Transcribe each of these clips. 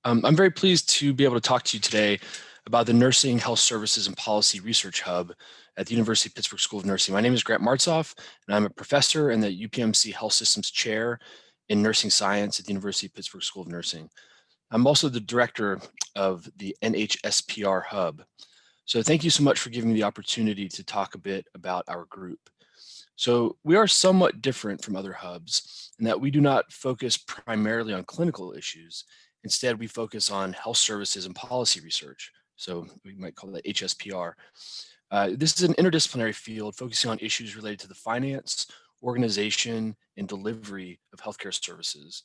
I'm very pleased to be able to talk to you today about the Nursing, Health Services, and Policy Research Hub at the University of Pittsburgh School of Nursing. My name is Grant Martsolf, and I'm a professor and the UPMC Health Systems Chair in Nursing Science at the University of Pittsburgh School of Nursing. I'm also the director of the HSPR Hub. So thank you so much for giving me the opportunity to talk a bit about our group. So we are somewhat different from other hubs in that we do not focus primarily on clinical issues. Instead, we focus on health services and policy research. So we might call that HSPR. This is an interdisciplinary field focusing on issues related to the finance, organization, and delivery of healthcare services.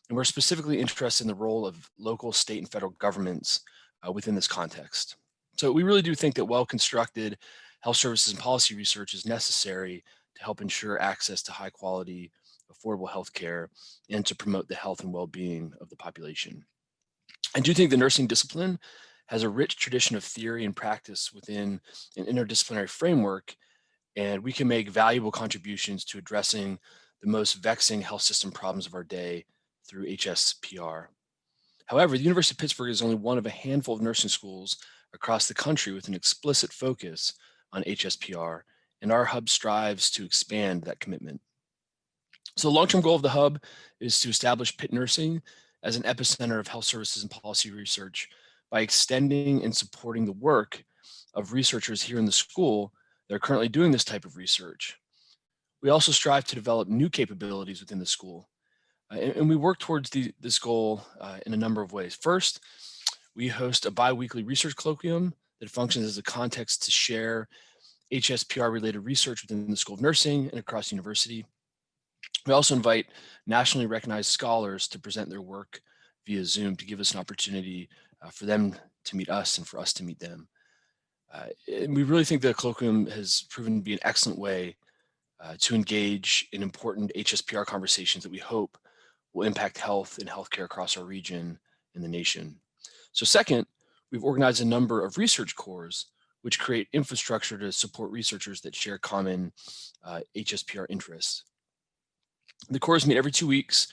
And we're specifically interested in the role of local, state, and federal governments within this context. So we really do think that well-constructed health services and policy research is necessary to help ensure access to high quality, affordable healthcare and to promote the health and well-being of the population. I do think the nursing discipline has a rich tradition of theory and practice within an interdisciplinary framework, and we can make valuable contributions to addressing the most vexing health system problems of our day through HSPR. However, the University of Pittsburgh is only one of a handful of nursing schools across the country with an explicit focus on HSPR, and our hub strives to expand that commitment. So the long-term goal of the hub is to establish Pitt Nursing as an epicenter of health services and policy research by extending and supporting the work of researchers here in the school that are currently doing this type of research. We also strive to develop new capabilities within the school. And we work towards this goal in a number of ways. First, we host a bi-weekly research colloquium that functions as a context to share HSPR-related research within the School of Nursing and across the university. We also invite nationally recognized scholars to present their work via Zoom to give us an opportunity for them to meet us and for us to meet them. And we really think the colloquium has proven to be an excellent way to engage in important HSPR conversations that we hope will impact health and healthcare across our region and the nation. So second, we've organized a number of research cores which create infrastructure to support researchers that share common HSPR interests. The cores meet every 2 weeks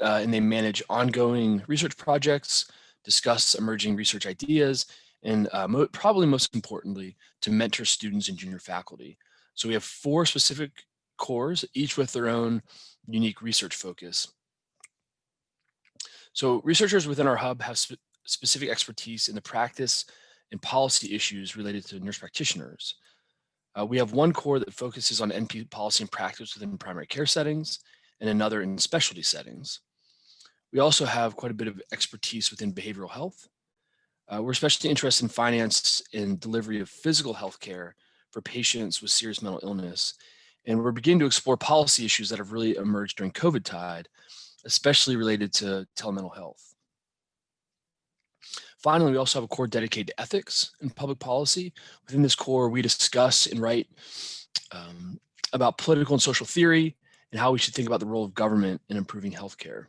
and they manage ongoing research projects, discuss emerging research ideas, and probably most importantly, to mentor students and junior faculty. So we have 4 specific cores, each with their own unique research focus. So researchers within our hub have specific expertise in the practice and policy issues related to nurse practitioners. We have one core that focuses on NP policy and practice within primary care settings and another in specialty settings. We also have quite a bit of expertise within behavioral health. We're especially interested in finance and delivery of physical health care for patients with serious mental illness. And we're beginning to explore policy issues that have really emerged during COVID tide, especially related to telemental health. Finally, we also have a core dedicated to ethics and public policy. Within this core, we discuss and write about political and social theory and how we should think about the role of government in improving healthcare.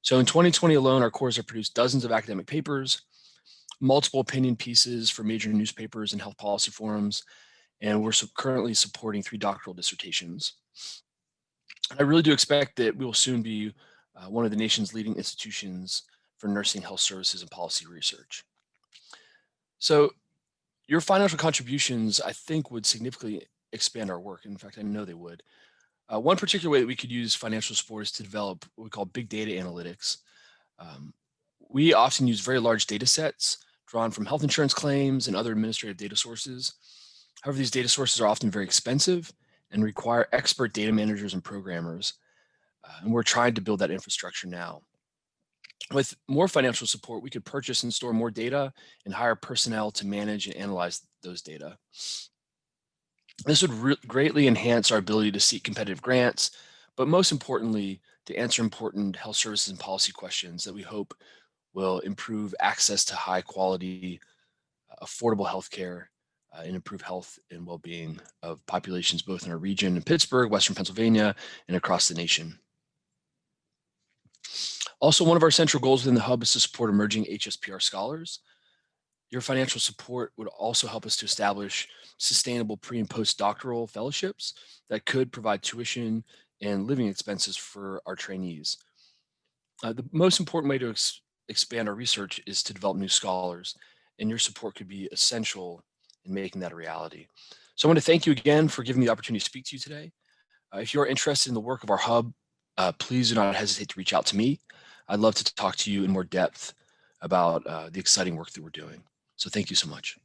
So in 2020 alone, our cores have produced dozens of academic papers, multiple opinion pieces for major newspapers and health policy forums, and we're currently supporting 3 doctoral dissertations. I really do expect that we will soon be one of the nation's leading institutions for nursing, health services, and policy research. So your financial contributions, I think, would significantly expand our work. In fact, I know they would. One particular way that we could use financial support is to develop what we call big data analytics. We often use very large data sets drawn from health insurance claims and other administrative data sources. However, these data sources are often very expensive and require expert data managers and programmers. And we're trying to build that infrastructure now. With more financial support, we could purchase and store more data and hire personnel to manage and analyze those data. This would greatly enhance our ability to seek competitive grants, but most importantly, to answer important health services and policy questions that we hope will improve access to high quality, affordable healthcare and improve health and well-being of populations both in our region in Pittsburgh, Western Pennsylvania, and across the nation. Also, one of our central goals within the hub is to support emerging HSPR scholars. Your financial support would also help us to establish sustainable pre- and postdoctoral fellowships that could provide tuition and living expenses for our trainees. The most important way to expand our research is to develop new scholars, and your support could be essential in making that a reality. So I want to thank you again for giving me the opportunity to speak to you today. If you're interested in the work of our hub, please do not hesitate to reach out to me. I'd love to talk to you in more depth about the exciting work that we're doing. So thank you so much.